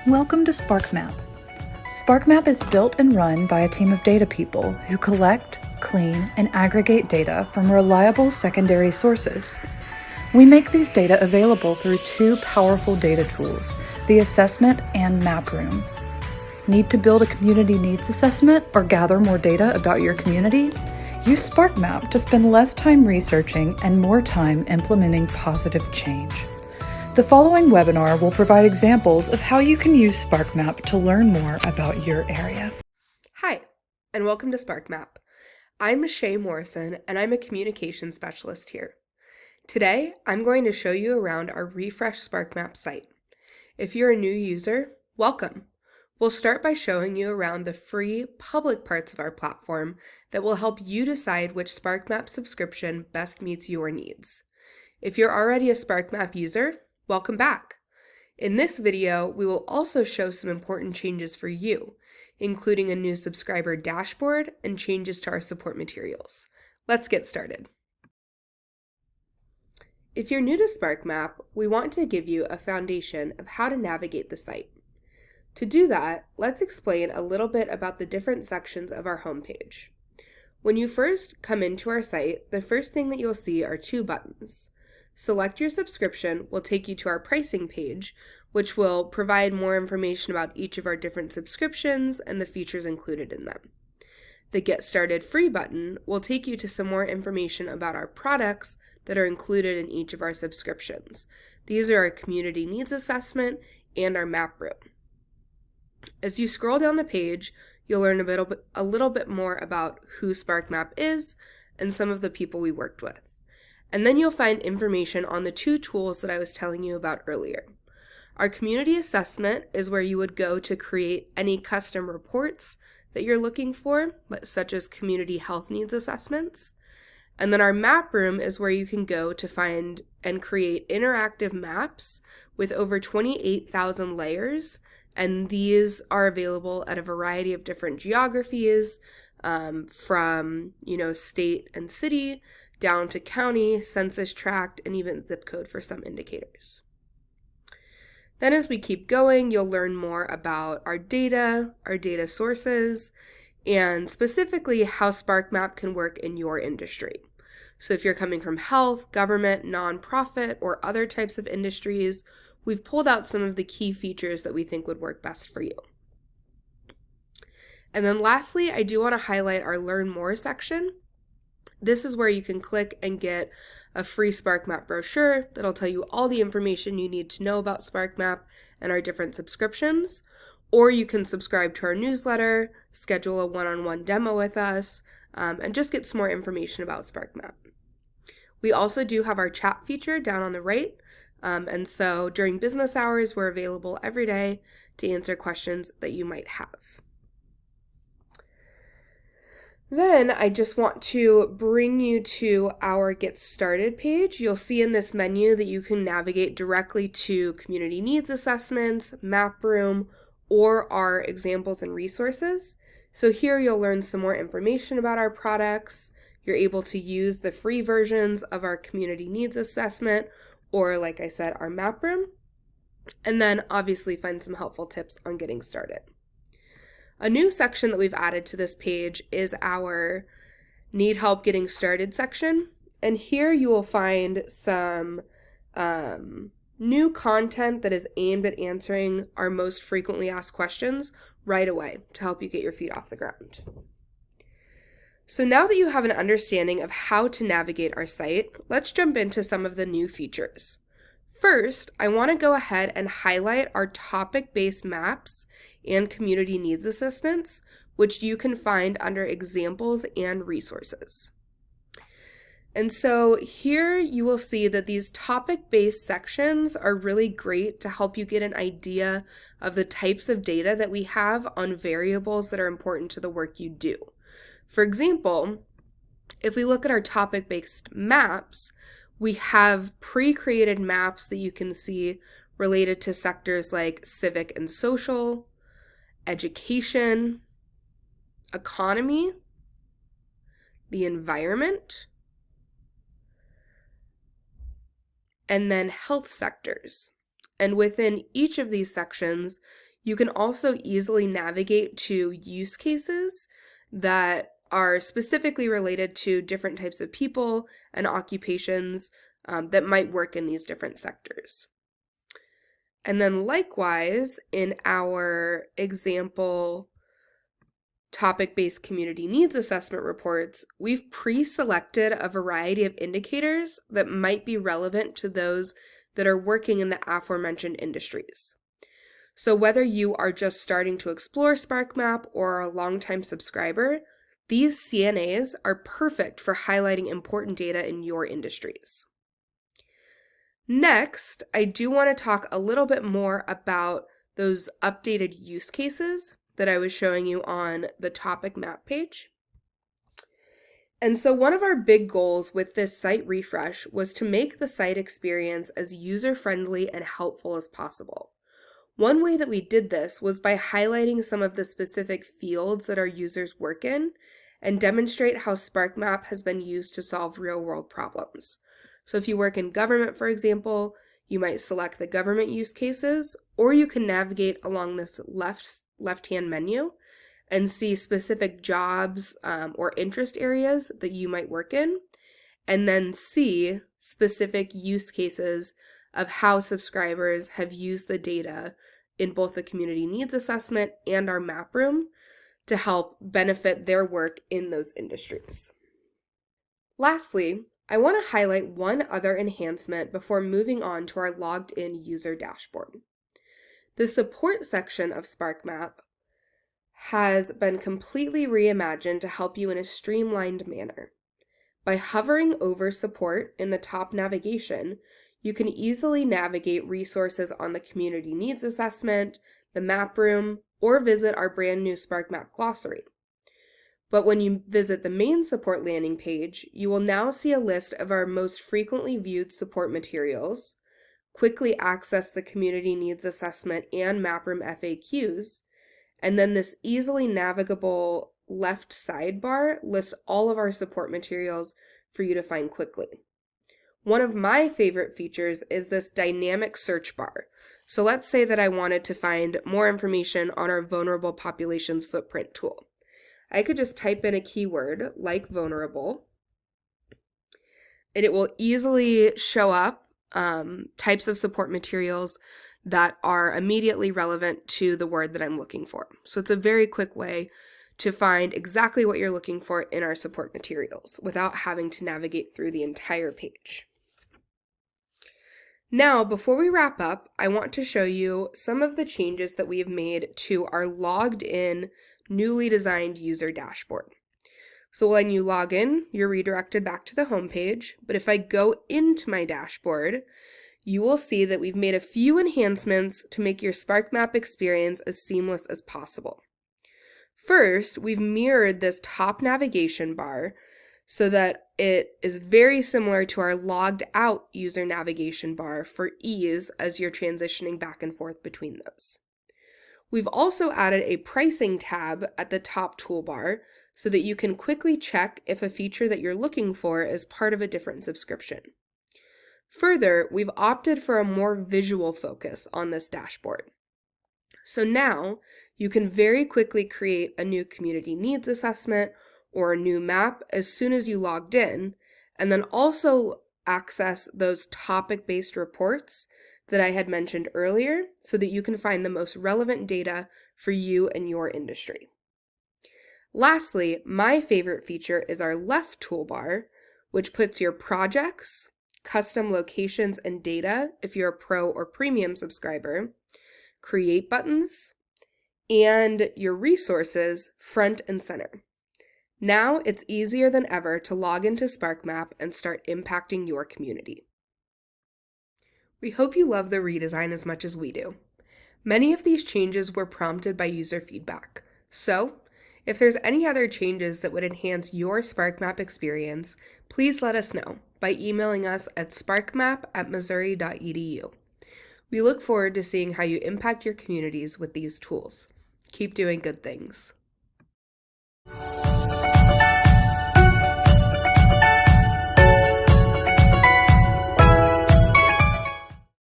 Welcome to SparkMap. SparkMap is built and run by a team of data people who collect, clean, and aggregate data from reliable secondary sources. We make these data available through two powerful data tools, the Assessment and Map Room. Need to build a community needs assessment or gather more data about your community? Use SparkMap to spend less time researching and more time implementing positive change. The following webinar will provide examples of how you can use SparkMap to learn more about your area. Hi, and welcome to SparkMap. I'm Shay Morrison, and I'm a communications specialist here. Today, I'm going to show you around our refreshed SparkMap site. If you're a new user, welcome. We'll start by showing you around the free public parts of our platform that will help you decide which SparkMap subscription best meets your needs. If you're already a SparkMap user, welcome back. In this video, we will also show some important changes for you, including a new subscriber dashboard and changes to our support materials. Let's get started. If you're new to SparkMap, we want to give you a foundation of how to navigate the site. To do that, let's explain a little bit about the different sections of our homepage. When you first come into our site, the first thing that you'll see are two buttons. Select your subscription will take you to our pricing page, which will provide more information about each of our different subscriptions and the features included in them. The Get Started Free button will take you to some more information about our products that are included in each of our subscriptions. These are our Community Needs Assessment and our Map Room. As you scroll down the page, you'll learn a little bit more about who SparkMap is and some of the people we worked with. And then you'll find information on the two tools that I was telling you about earlier. Our community assessment is where you would go to create any custom reports that you're looking for, such as community health needs assessments. And then our map room is where you can go to find and create interactive maps with over 28,000 layers. And these are available at a variety of different geographies, from, state and city, down to county, census tract, and even zip code for some indicators. Then as we keep going, you'll learn more about our data sources, and specifically how SparkMap can work in your industry. So if you're coming from health, government, nonprofit, or other types of industries, we've pulled out some of the key features that we think would work best for you. And then lastly, I do want to highlight our Learn More section. This is where you can click and get a free SparkMap brochure that'll tell you all the information you need to know about SparkMap and our different subscriptions. Or you can subscribe to our newsletter, schedule a one-on-one demo with us, and just get some more information about SparkMap. We also do have our chat feature down on the right, and so during business hours, we're available every day to answer questions that you might have. Then I just want to bring you to our Get Started page. You'll see in this menu that you can navigate directly to Community Needs Assessments, Map Room, or our examples and resources. So here you'll learn some more information about our products. You're able to use the free versions of our Community Needs Assessment, or like I said, our Map Room, and then obviously find some helpful tips on getting started. A new section that we've added to this page is our Need Help Getting Started section. And here you will find some new content that is aimed at answering our most frequently asked questions right away to help you get your feet off the ground. So now that you have an understanding of how to navigate our site, let's jump into some of the new features. First, I want to go ahead and highlight our topic-based maps and community needs assessments, which you can find under examples and resources. And so here you will see that these topic-based sections are really great to help you get an idea of the types of data that we have on variables that are important to the work you do. For example, if we look at our topic-based maps, we have pre-created maps that you can see related to sectors like civic and social, education, economy, the environment, and then health sectors. And within each of these sections, You can also easily navigate to use cases that are specifically related to different types of people and occupations that might work in these different sectors. And then likewise, in our example topic-based community needs assessment reports, we've pre-selected a variety of indicators that might be relevant to those that are working in the aforementioned industries. So whether you are just starting to explore SparkMap or are a longtime subscriber, these CNAs are perfect for highlighting important data in your industries. Next, I do want to talk a little bit more about those updated use cases that I was showing you on the topic map page. And so one of our big goals with this site refresh was to make the site experience as user-friendly and helpful as possible. One way that we did this was by highlighting some of the specific fields that our users work in and demonstrate how SparkMap has been used to solve real-world problems. So if you work in government, for example, you might select the government use cases, or you can navigate along this left-hand menu and see specific jobs or interest areas that you might work in, and then see specific use cases of how subscribers have used the data in both the community needs assessment and our map room to help benefit their work in those industries. Lastly, I want to highlight one other enhancement before moving on to our logged in user dashboard. The support section of SparkMap has been completely reimagined to help you in a streamlined manner. By hovering over support in the top navigation, you can easily navigate resources on the community needs assessment, the map room, or visit our brand new SparkMap glossary. But when you visit the main support landing page, you will now see a list of our most frequently viewed support materials, quickly access the community needs assessment and map room FAQs, and then this easily navigable left sidebar lists all of our support materials for you to find quickly. One of my favorite features is this dynamic search bar. So let's say that I wanted to find more information on our vulnerable populations footprint tool. I could just type in a keyword like vulnerable, and it will easily show up types of support materials that are immediately relevant to the word that I'm looking for. So it's a very quick way to find exactly what you're looking for in our support materials without having to navigate through the entire page. Now, before we wrap up, I want to show you some of the changes that we have made to our logged in, newly designed user dashboard. So when you log in, you're redirected back to the home page, but if I go into my dashboard, you will see that we've made a few enhancements to make your SparkMap experience as seamless as possible. First, we've mirrored this top navigation bar so that it is very similar to our logged out user navigation bar for ease as you're transitioning back and forth between those. We've also added a pricing tab at the top toolbar so that you can quickly check if a feature that you're looking for is part of a different subscription. Further, we've opted for a more visual focus on this dashboard. So now you can very quickly create a new community needs assessment or a new map as soon as you logged in, and then also access those topic-based reports that I had mentioned earlier so that you can find the most relevant data for you and your industry. Lastly, my favorite feature is our left toolbar, which puts your projects, custom locations and data if you're a pro or premium subscriber, create buttons, and your resources front and center. Now it's easier than ever to log into SparkMap and start impacting your community. We hope you love the redesign as much as we do. Many of these changes were prompted by user feedback. So, if there's any other changes that would enhance your SparkMap experience, please let us know by emailing us at sparkmap@missouri.edu. We look forward to seeing how you impact your communities with these tools. Keep doing good things.